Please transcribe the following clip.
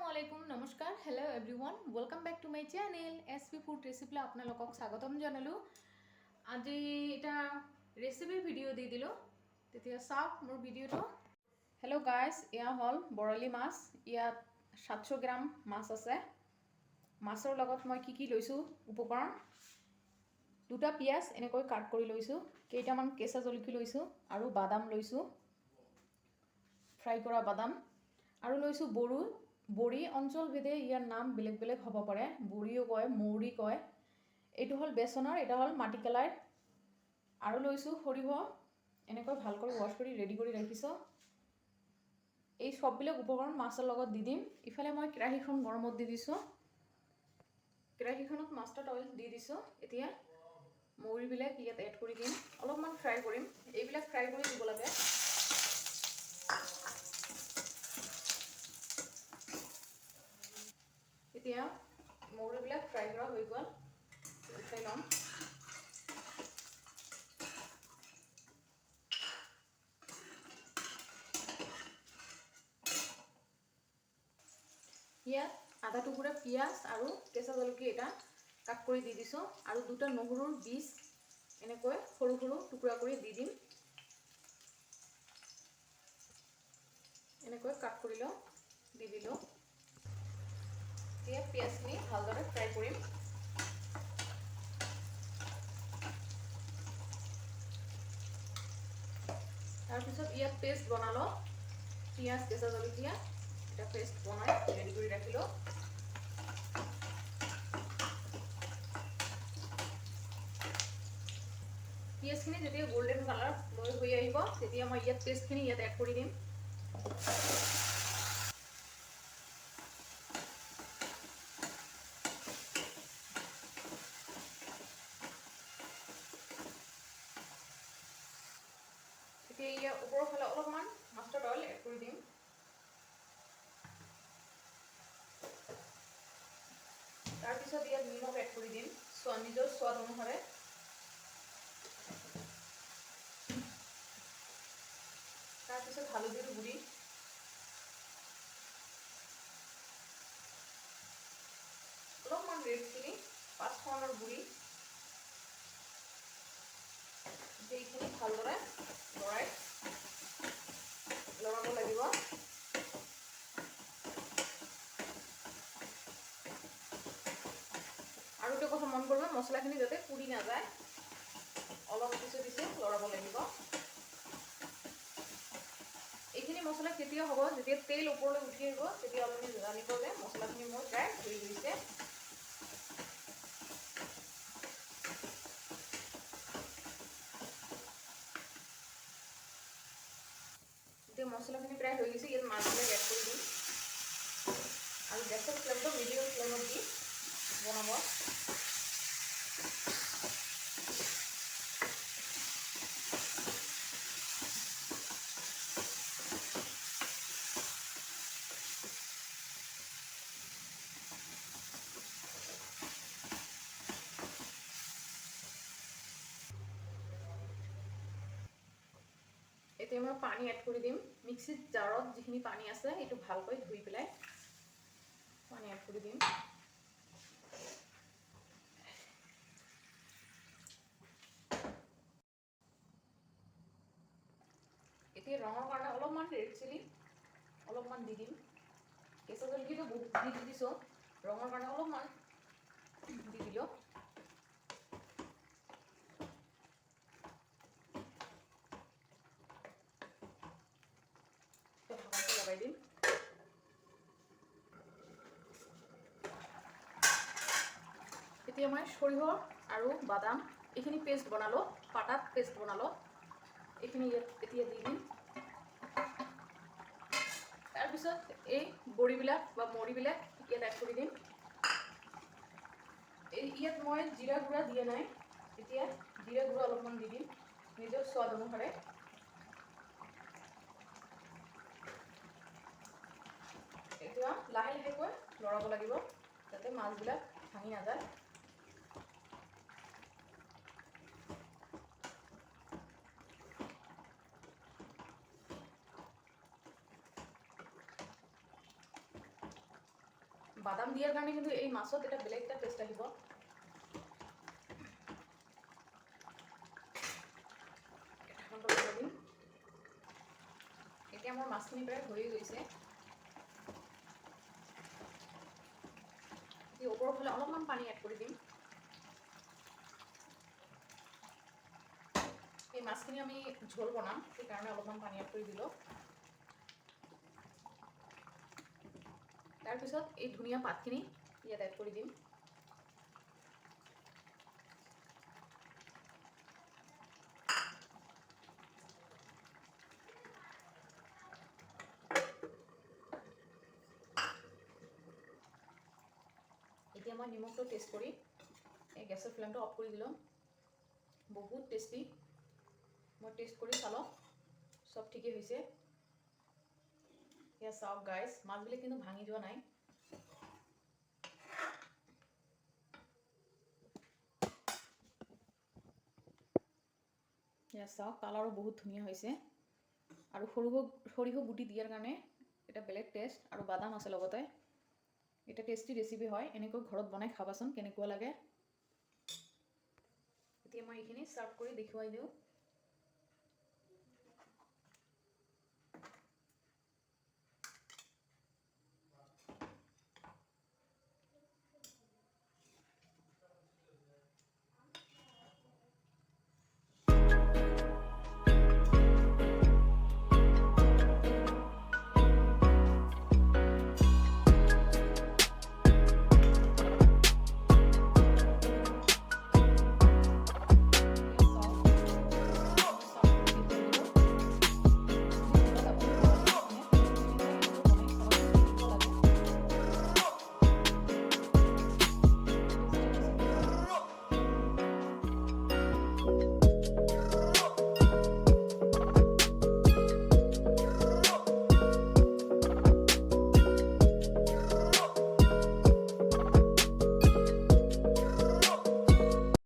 Assalamualaikum, Namaskar, hello everyone, welcome back to my channel SP Food Recipe আপোনালোকক স্বাগতম জনালো আজি এটা ৰেচিপি ভিডিও দি দিলো তেতিয়া চাওক মোৰ ভিডিওটো হেল্ল' গাইস ইয়া হল বৰালি মাছ ইয়াত 700 গ্ৰাম মাছ আছে মাছৰ লগত মই কি লৈছো উপকৰণ দুটা পিয়াজ এনেকৈ কাট কৰি লৈছো কেইটামান কেঁচা জলকীয়া লৈছো আৰু বাদাম লৈছো ফ্ৰাই কৰা বাদাম আৰু লৈছো বড়ু বড়ি অঞ্চল ভেদে ইয়াৰ নাম বেলেগ বেলেগ হ'ব পাৰে বড়িও কয় মৌৰি কয় এটো হল বেসনৰ এটা হল মাটি কলাই আৰু লৈছো সৰিহ এনেকৈ ভালকৈ ওয়াশ কৰি ৰেডি কৰি ৰাখিছো এই সববিলাক উপকৰণ মাছৰ লগত দি দিম ইফালে মই কেৰাহীখন গৰমত দি দিছো কেৰাহীখনত মাছটা অইল দি দিছো এতিয়া মৌৰিবিলাক ইয়াত এড কৰি দিম অলপমান ফ্ৰাই কৰিম এইবিলাক ফ্ৰাই কৰি দিব লাগে এতিয়া মৌৰিবিলাক ফ্ৰাই কৰা হৈ গ'ল উঠাই লম ইয়াত আধা টুকুৰা পিয়াজ আৰু কেঁচা জলকীয়া এটা কাট কৰি দি দিছো আৰু দুটা নহৰুৰ বীজ এনেকৈ সৰু সৰু টুকুৰা কৰি দি দিম এনেকৈ কাট কৰি ল দি দিলো এতিয়া পিয়াজখিনি ভালদৰে ফ্ৰাই কৰিম তাৰ পিছত ইয়াত পেষ্ট বনালো পিয়াজ কেঁচা জলকীয়া এটা পেষ্ট বনাই ৰেডি কৰি ৰাখিলো পিয়াজখিনি যেতিয়া গোল্ডেন কালাৰ লৈ হৈ আহিব তেতিয়া মই ইয়াত পেষ্টখিনি ইয়াত এড কৰি দিম এতিয়া ইয়াৰ ওপৰৰ ফালে অলপমান মাষ্টাৰ্ড অইল এড কৰি দিম তাৰ পিছত ইয়াত নিমখ এড কৰি দিম নিজৰ স্বাদ অনুসাৰে তাৰ পিছত হালধিৰ গুড়ি অলপমান ৰেড চিলি পাঁচফোৰণৰ গুড়ি এইখিনি ভালদৰে লৰাব লাগিব আৰু এটা কথা মন কৰিব মছলাখিনি যাতে পুৰি নাযায় অলপ পিছে পিছে লৰাব লাগিব এইখিনি মছলা কেতিয়া হ'ব যেতিয়া তেল ওপৰলৈ উঠি আহিব তেতিয়া আপুনি জানিব যে মছলাখিনি মোৰ প্ৰায় হৈ গৈছে এতিয়া মছলাখিনি প্ৰায় হৈ গৈছে ইয়াত মাছবিলাক এড কৰি দিম আৰু গেছৰ ফ্লেমটো মিডিয়াম ফ্লেমত দি বনাব এতিয়া মই পানী এড কৰি দিম মিক্সিত জাৰত যিখিনি পানী আছে এটো ভালকৈ ধুই পেলাই পানী এড কৰি দিম এতিয়া ৰঙৰ কাৰণে অলপমান ৰেড চিলি অলপমান দি দিম কেঁচা জলকীয়াটো বহুত দি দিছো ৰঙৰ কাৰণে অলপমান দি দিলো লগাই দিম এতিয়া মই সৰিহ আৰু বাদাম এইখিনি পেষ্ট বনালো পাতাত পেষ্ট বনালো এইখিনি এতিয়া দি দিম তাৰপিছত এই বড়িবিলাক বা মৌৰিবিলাক ইয়াত এড কৰি দিম ইয়াত মই জিৰা গুড়া দিয়া নাই এতিয়া জিৰা গুড়া অলপমান দি দিম নিজৰ স্বাদ অনুসাৰে এতিয়া লাহে লাহেকৈ লৰাব লাগিব যাতে মাছবিলাক ভাঙি নাযায় বাদাম দিয়াৰ কাৰণে কিন্তু এই মাছত এটা বেলেগ এটা টেষ্ট আহিব এতিয়া মোৰ মাছখিনি প্ৰায় হৈ গৈছে এই ওপৰৰ ফালে অলপমান পানী এড কৰি দিম এই মাছখিনি আমি ঝোল বনাম সেইকাৰণে অলপমান পানী এড কৰি দিলোঁ তাৰপিছত এই ধুনীয়া পাতখিনি ইয়াত এড কৰি দিম এতিয়া মই নিমখটো টেষ্ট কৰি এই গেছৰ ফ্লেমটো অফ কৰি দিলোঁ বহুত টেষ্টি মই টেষ্ট কৰি চালোঁ সব ঠিকই হৈছে ইয়া চাওক গাইজ মাছবিলাক কিন্তু ভাঙি যোৱা নাই ইয়া চাওক কালাৰো বহুত ধুনীয়া হৈছে আৰু সৰিয়হ গুটি দিয়াৰ কাৰণে এটা বেলেগ টেষ্ট আৰু বাদাম আছে লগতে এটা টেষ্টি ৰেচিপি হয় এনেকৈ ঘৰত বনাই খাবাচোন কেনেকুৱা লাগে এতিয়া মই এইখিনি সাৰ্ভ কৰি দেখুৱাই দিওঁ